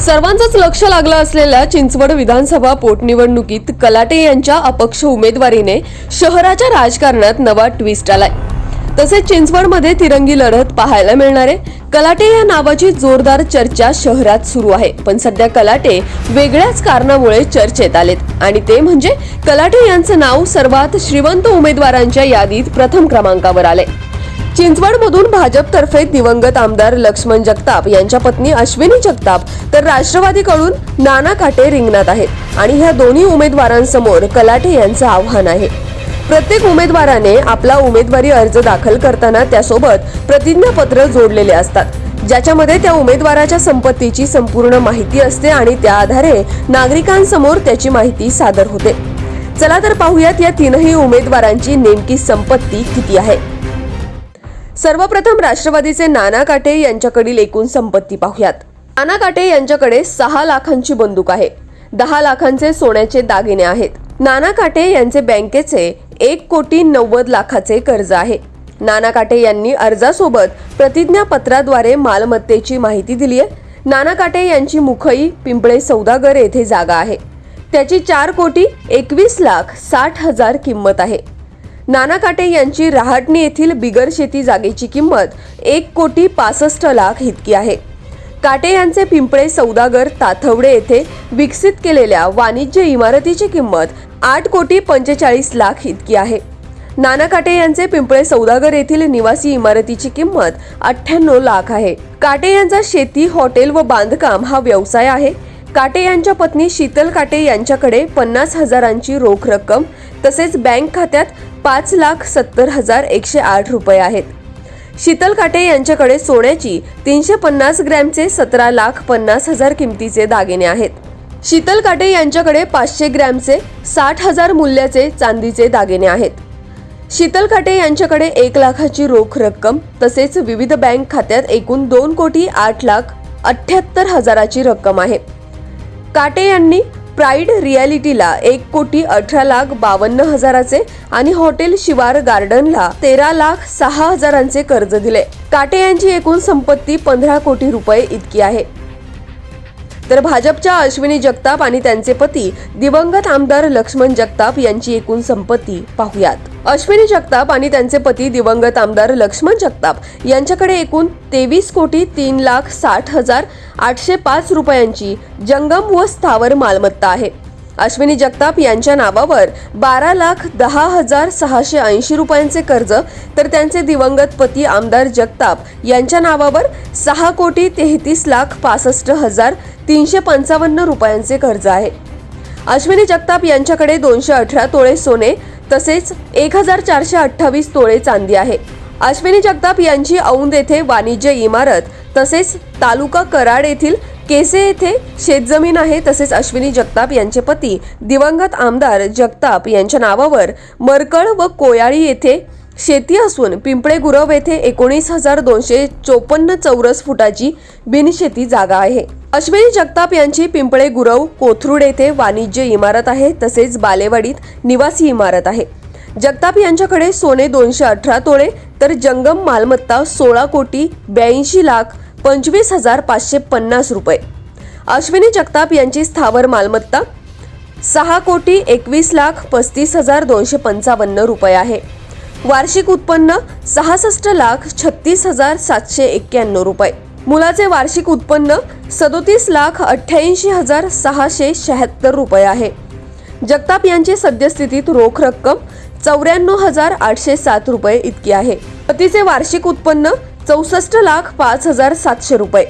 सर्वांचंच लक्ष लागलं असलेल्या चिंचवड विधानसभा पोटनिवडणुकीत कलाटे यांच्या अपक्ष उमेदवारीने शहराच्या राजकारणात नवा ट्विस्ट आलाय। तसेच चिंचवडमध्ये तिरंगी लढत पाहायला मिळणार आहे। कलाटे या नावाची जोरदार चर्चा शहरात सुरू आहे, पण सध्या कलाटे वेगळ्याच कारणामुळे चर्चेत आलेत आणि ते म्हणजे कलाटे यांचं नाव सर्वात श्रीमंत उमेदवारांच्या यादीत प्रथम क्रमांकावर आले। चिंचवडमधून भाजपतर्फे दिवंगत आमदार लक्ष्मण जगताप यांच्या पत्नी अश्विनी जगताप तर राष्ट्रवादीकडून नाना काटे रिंगणात आहेत आणि ह्या दोन्ही उमेदवारांसमोर कलाटे यांचं आव्हान आहे। प्रत्येक उमेदवाराने आपला उमेदवारी अर्ज दाखल करताना त्यासोबत प्रतिज्ञापत्र जोडलेले असतात, ज्याच्यामध्ये त्या उमेदवाराच्या संपत्तीची संपूर्ण माहिती असते आणि त्या आधारे नागरिकांसमोर त्याची माहिती सादर होते। चला तर पाहूयात या तीनही उमेदवारांची नेमकी संपत्ती किती आहे। सर्वप्रथम राष्ट्रवादीचे नाना काटे यांच्याकडील एकूण संपत्ती पाहूयात। नाना काटे यांच्याकडे 6 लाखांची बंदूक आहे, 10 लाखांचे सोन्याचे दागिने आहेत। नाना काटे यांचे बँकेचे 1,90,00,000 कर्ज आहे। नाना काटे यांनी अर्जासोबत प्रतिज्ञापत्राद्वारे मालमत्तेची माहिती दिली आहे। नाना काटे यांची मुखई पिंपळे सौदागर येथे जागा आहे, त्याची 4,21,60,000 किंमत आहे। नाना काटे यांची रहाटणी येथील बिगर शेती जागेची किंमत 1,65,00,000 इतकी आहे। काटे यांचे पिंपळे सौदागर ताथवडे येथे विकसित केलेल्या वाणिज्य इमारतीची किंमत 8,45,00,000 इतकी आहे। नाना काटे यांचे पिंपळे सौदागर येथील निवासी इमारतीची किंमत 98 लाख आहे। काटे यांचा शेती, हॉटेल व बांधकाम हा व्यवसाय आहे। काटे यांच्या पत्नी शीतल काटे यांच्याकडे 50,000ची रोख रक्कम तसेच बँक खात्यात 5,70,108 रुपये आहेत। शीतल काटे यांच्याकडे सोन्याची 350 ग्रॅमचे 17,50,000 किमतीचे दागिने आहेत। शीतल काटे यांच्याकडे 500 ग्रॅमचे 60,000 मूल्याचे चांदीचे दागिने आहेत। शीतल काटे यांच्याकडे 1 लाखाची रोख रक्कम तसेच विविध बँक खात्यात एकूण 2,78,78,000ची रक्कम आहे। काटे यांनी प्राइड रियालिटीला 1,18,52,000चे आणि हॉटेल शिवार गार्डनला 13,06,000चे कर्ज दिले। काटे यांची एकूण संपत्ती 15 कोटी रुपये इतकी आहे। तर भाजपच्या अश्विनी जगताप आणि त्यांचे पती दिवंगत आमदार लक्ष्मण जगताप यांची एकूण संपत्ती पाहूयात। अश्विनी जगताप आणि त्यांचे पती दिवंगत आमदार लक्ष्मण जगताप यांच्याकडे एकूण 23,60,805 रुपयांची जंगम व स्थावर मालमत्ता आहे। अश्विनी जगताप यांच्या नावावर 12,10,680 रुपयांचे कर्ज तर त्यांचे दिवंगत पती आमदार जगताप यांच्या नावावर 6,63,65,355 रुपयांचे कर्ज आहे। अश्विनी जगताप यांच्याकडे 218 तोळे सोने तसेच 1,428 तोळे चांदी आहे। अश्विनी जगताप यांची औंध येथे वाणिज्य इमारत तसेच तालुका कराड येथील केसे येथे शेतजमीन आहे। तसेच अश्विनी जगताप यांचे पती दिवंगत आमदार जगताप यांच्या नावावर मरकळ व कोयाळी येथे शेती असून पिंपळे गुरव येथे 19,254 चौरस फुटाची बिनशेती जागा आहे। अश्विनी जगताप यांची पिंपळे गुरव कोथरूड येथे वाणिज्य इमारत आहे तसेच बालेवाडीत निवासी इमारत आहे। जगताप यांच्याकडे सोने 218 तोळे तर जंगम मालमत्ता 16,82,25,550 रुपये। अश्विनी जगताप यांची स्थावर मालमत्ता 6,21,35,255 रुपये आहे। वार्षिक उत्पन्न 66,36,791 रुपये। मुलाचे वार्षिक उत्पन्न 37,88,676 रुपये आहे। जगताप यांची सद्यस्थितीत रोख रक्कम 94,807 रुपये इतकी आहे। पतीचे वार्षिक उत्पन्न 64,05,700 रुपये।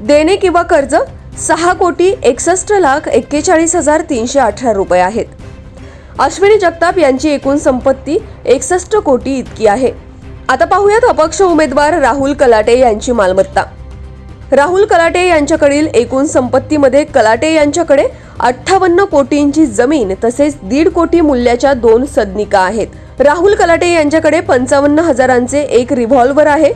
देणे किंवा कर्ज 6,61,41,318 रुपये आहेत। अश्विनी जगताप यांची एकूण संपत्ती 61 कोटी इतकी आहे। आता पाहूयात अपक्ष उमेदवार राहुल कलाटे यांची मालमत्ता। राहुल कलाटे यांच्याकडील एकूण संपत्तीमध्ये कलाटे यांच्याकडे 58 कोटींची जमीन तसेच 1.5 कोटी मूल्याच्या 2 सदनिका आहेत। राहुल कलाटे यांच्याकडे 55,000चे एक रिव्हॉल्वर आहे।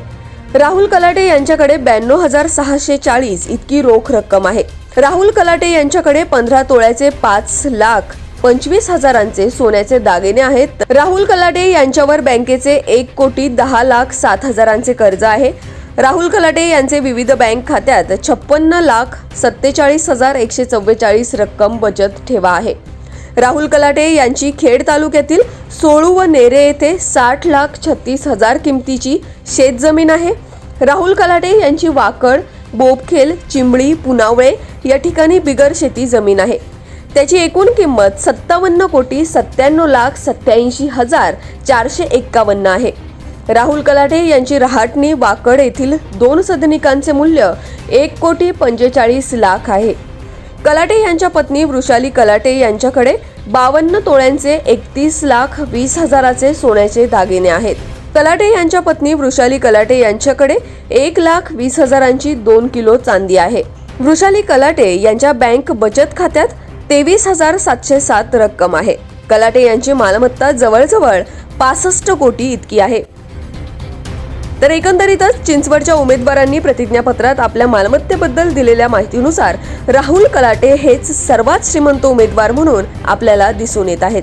राहुल कलाटे यांच्याकडे 92,640 इतकी रोख रक्कम आहे। राहुल कलाटे यांच्याकडे 15 तोळ्याचे 5,25,000चे सोन्याचे दागिने आहेत। राहुल कलाटे यांच्यावर बँकेचे 1,10,07,000चे कर्ज आहे। राहुल कलाटे यांचे विविध बँक खात्यात 56,47,144 रक्कम बचत ठेवा आहे. राहुल कलाटे यांची खेड तालुक्यातील सोळू व नेरे येथे 60,36,000 किमतीची शेतजमीन आहे. राहुल कलाटे यांची वाकड, बोबखेल, चिंबळी, पुनावळे या ठिकाणी बिगर शेती जमीन आहे. त्याची एकूण किंमत 57,97,87,451 आहे. राहुल कलाटे यांची रहाटणी वाकड येथील 2 सदनिकांचे मूल्य 1,45,00,000 आहे. कलाटे यांच्या पत्नी वृषाली कलाटे यांच्याकडे 52 तोळ्यांचे 31,20,000 सोन्याचे दागिने आहेत. कलाटे यांच्या पत्नी वृषाली कलाटे यांच्याकडे 1,20,000 2 किलो चांदी आहे. वृषाली कलाटे यांच्या बँक बचत खात्यात 23,707 रक्कम आहे. कलाटे यांची मालमत्ता जवळजवळ 65 कोटी इतकी आहे. तर एकंदरीतच चिंचवडच्या उमेदवारांनी प्रतिज्ञापत्रात आपल्या मालमत्तेबद्दल दिलेल्या माहितीनुसार राहुल कलाटे हेच सर्वात श्रीमंत उमेदवार म्हणून आपल्याला दिसून येत आहेत.